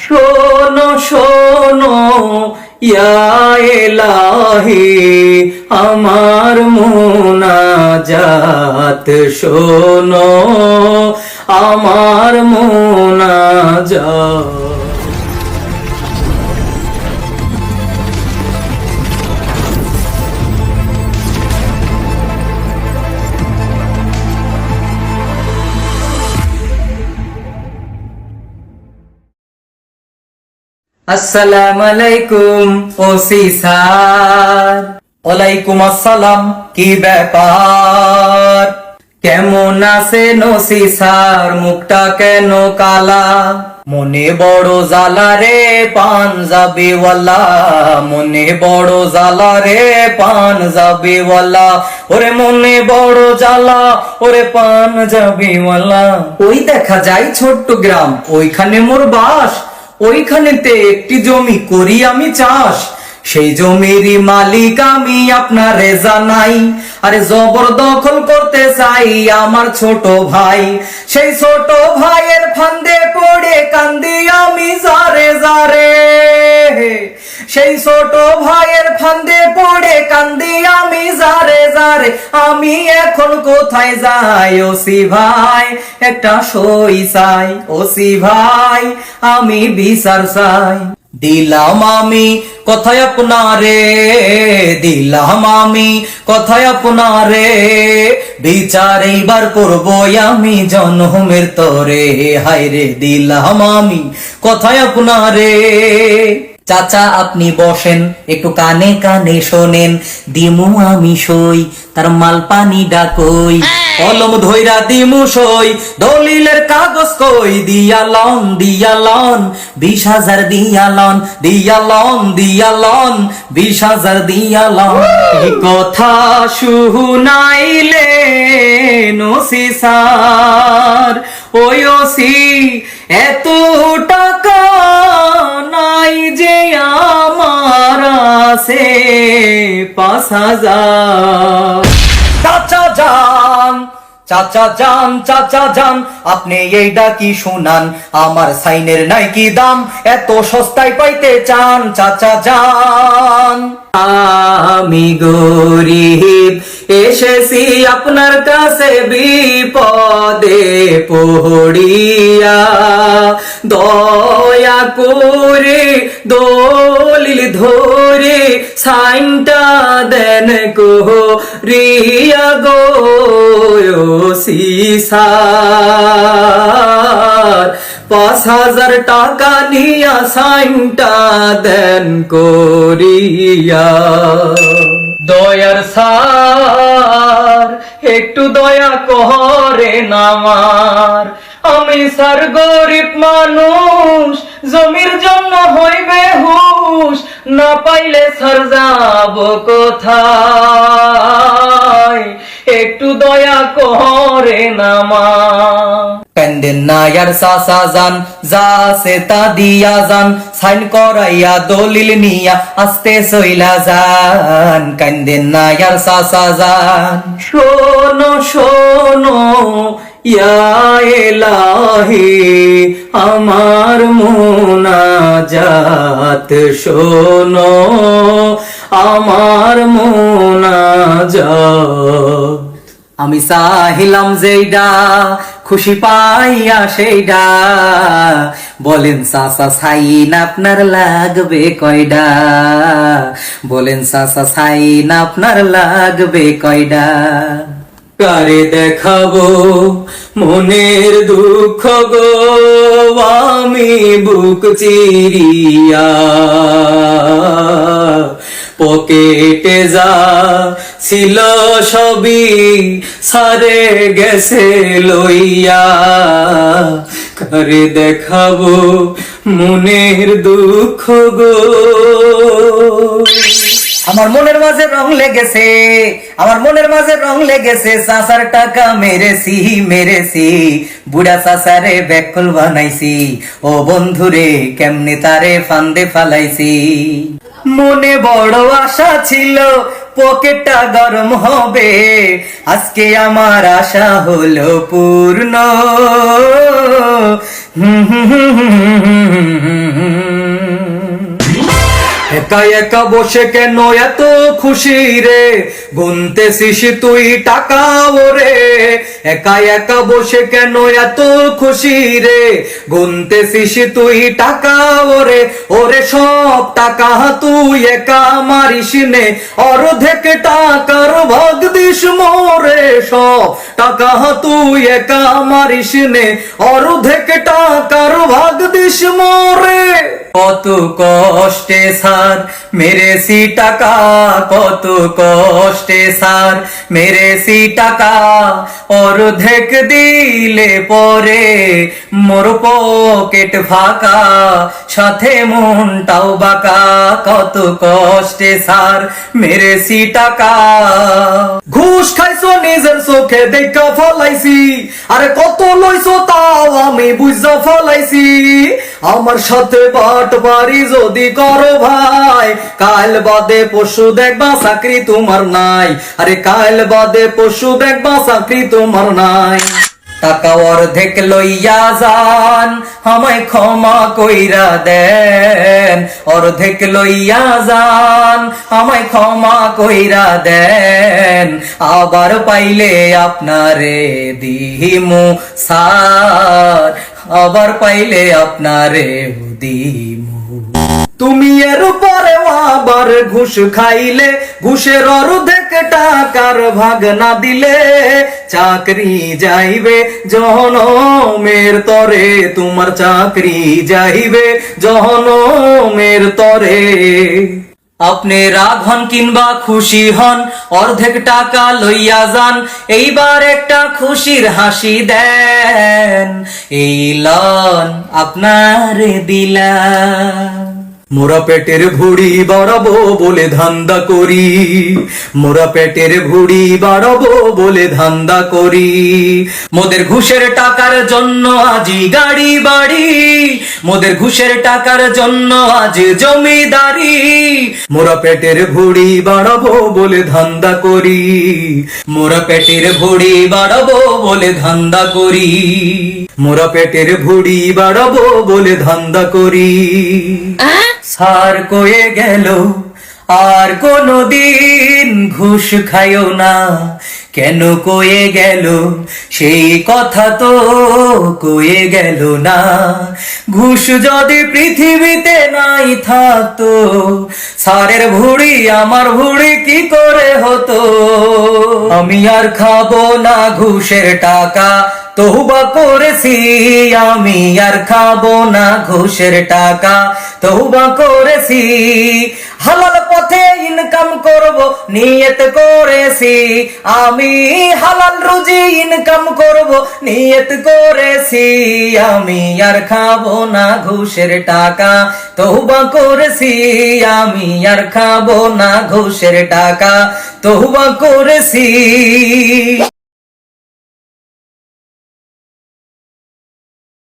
শোনো শোনো ইয়া ইলাহি আমার মুনাজাত শোনো আমার মুনাজাত। আসসালামু আলাইকুম ওসি স্যার। ওয়ালাইকুম আসসালাম, কি ব্যাপার? কেমন আছেন ওসি স্যার? মুখটা কেন কালা? মনে বড় জ্বালা রে পাঞ্জাবিওয়ালা, মনে বড় জ্বালা রে পাঞ্জাবিওয়ালা, ওরে মনে বড় জ্বালা ওরে পাঞ্জাবিওয়ালা। ওই দেখা যায় ছোট্ট গ্রাম, ওইখানে মোর বাস, ওইখানেতে একটি জমি করি আমি চাষ। সেই জমিরই মালিক আমি আপনারে জানাই, আরে জবরদখল করতে চাই আমার ছোট ভাই। সেই ছোট ভাইয়ের ফান্দে পড়ে কান্দি আমি জারে জারে, সেই ছোট ভাইয়ের ফান্দে পড়ে কান্দি আমি জারে জারে। আমি এখন কোথায় যাই ওসি ভাই? একটা সই চাই ওসি ভাই, আমি বিচার চাই। দিলাম আমি কথায় আপনারে, দিলাম আমি কথায় আপনারে, বিচার এইবার করবো আমি জনমের তরে। হায়রে দিলাম আমি কথায় আপনারে। চাচা আপনি বসেন, একটু কানে কানে শোনেন, দিমু আমি সই তার মাল পানি ডাকই, কলম ধইরা দিমু সই, দলিলের কাগজ কই, দিয়ালন দিয়ালন 20,000 দিয়ালন, দিয়ালন দিয়ালন 20,000 দিয়ালন। এই কথা শুনাইলে ওসি স্যার, ওই ওসি এত টাকা নাই যে আমার আছে 5,000। চাচা যান, চাচা যান, চাচা যান, আপনি এইটা কি শুনান? আমার সাইনের নাই কি দাম, এত সস্তায় পাইতে চান? চাচা যান। আমি গরিব এসেছি আপনার কাছে বিপদে পড়িয়া, দয়া করে দলিল ধরে সাইনটা দেন গো রিয়া গো ওসি স্যার। 5,000 টাকা নিয়া সাইনটা দেন করিয়া। দয়ার স্যার একটু দয়া করেন আমার, আমি স্যার গরিব মানুষ, জমির জন্য হইবে হুশ, না পাইলে স্যার যাব কোথায়? একটু দয়া করেন আমার। কান্দেন না ইয়ার চাচা যান, যা সে তা দিয়া যান, সাইন করাইয়া দলিল নিয়া আস্তে চইলা যান। কান্দেন না ইয়ার চাচা যান। শোনো শোনো ইয়া ইলাহি আমার মুনাজাত শোনো আমার মুনাজাত। আমি চাহিলাম যেইডা খুশি পাইয়া সেইডা, বলেন চাচা সাইন আপনার লাগবে কয়ডা? বলেন চাচা সাইন আপনার লাগবে কয়ডা? কারে দেখাবো মনের দুঃখ গো আমি বুক চিরিয়া, পকেটে যা ছিল সবই সারে গেছে লইয়া, কারে দেখাবো মনের দুঃখ গো। আমার মনের মাঝে রং লেগেছে, আমার মনের মাঝে রং লেগেছে, চাচার টাকা মেরেছি মেরেছি, বুড়া চাচারে ব্যাকুল বানাইছি, ও বন্ধুরে কেমনে তারে ফান্দে ফালাইছি। মনে বড় আশা ছিল পকেটটা গরম হবে, আজকে আমার আশা হলো পূর্ণ। একা একা বসে কেন এত খুশি রে, গুনতেছিস তুই টাকা ওরে। একা একা বসে কেন এত খুশি রে, গুনতেছিস তুই টাকা ওরে। ওরে সব টাকা তুই একা মারিস নে, অর্ধেক টাকার ভাগ দিস মোরে। সব টাকা তুই একা মারিস নে, অর্ধেক টাকার ভাগ দিস মোরে। কত কষ্টে স্যার মেরেছি টাকা, কত কষ্টে স্যার মেরেছি টাকা। অর্ধেক দিলে পরে মোর পকেট ফাঁকা, সাথে মনটাও বাঁকা। কত কষ্টে স্যার মেরেছি টাকা। ঘুষ খাইছো নিজের চোখে দেখা ফলাইছি, আরে কত লইছো তাও আমি বুঝা ফলাইছি। আমার সাথে বাটবারি যদি করো ভাই, কাল বাদে পশু দেখবা চাকরি তোমার নাই। আরে কাল বাদে পশু দেখবা চাকরি তোমার নাই। টাকা অর্ধেক লইয়া যান, আমায় ক্ষমা কইরা দেন। অর্ধেক লইয়া যান, আমায় ক্ষমা কইরা দেন। আবার পাইলে আপনারে দিমু সার, আবার পাইলে আপনারে দিমু। তুমি এর পরে আবার ঘুষ খাইলে, ঘুষের অর্ধেক টাকার ভাগ না দিলে চাকরি যাইবে জনমের তরে। তোমার চাকরি যাইবে জনমের তরে। আপনি রাগ হন কিংবা খুশি হন, অর্ধেক টাকা লইয়া যান। এইবার একটা খুশির হাসি দেন, এই লন আপনারে দিলাম। মোরা পেটের ভুড়ি বাড়াবো বলে ধান্দা করি, মোরা পেটের ভুড়ি বাড়াবো বলে ধান্দা করি। মোদের ঘুষের টাকার জন্য আজি গাড়ি বাড়ি, মোদের ঘুষের টাকার জন্য আজ জমিদারি। মোরা পেটের ভুড়ি বাড়াবো বলে ধান্দা করি, মোরা পেটের ভুড়ি বাড়াবো বলে ধান্দা করি। মোরা পেটের ভুড়ি বাড়াবো বলে ধান্দা করি। সার কয়ে গেল আর কোনদিন ঘুষ খাইও না, কেন কয়ে গেল সেই কথা তো কয়ে গেল না। ঘুষ যদি পৃথিবীতে নাই থাকতো, সারের ভুড়ি আমার ভুড়ি কি করে হতো। আমি আর খাবো না ঘুষের টাকা, তওবা করেছি। আমি আর খাবো না ঘুষের টাকা, তওবা করেছি। হালাল পথে ইনকাম করব নিয়ত করেছি, আমি হালাল রুজি ইনকাম করব নিয়ত করেছি। আমি আর খাবো না ঘুষের টাকা, তওবা করেছি। আমি আর খাবো না ঘুষের টাকা, তওবা করেছি।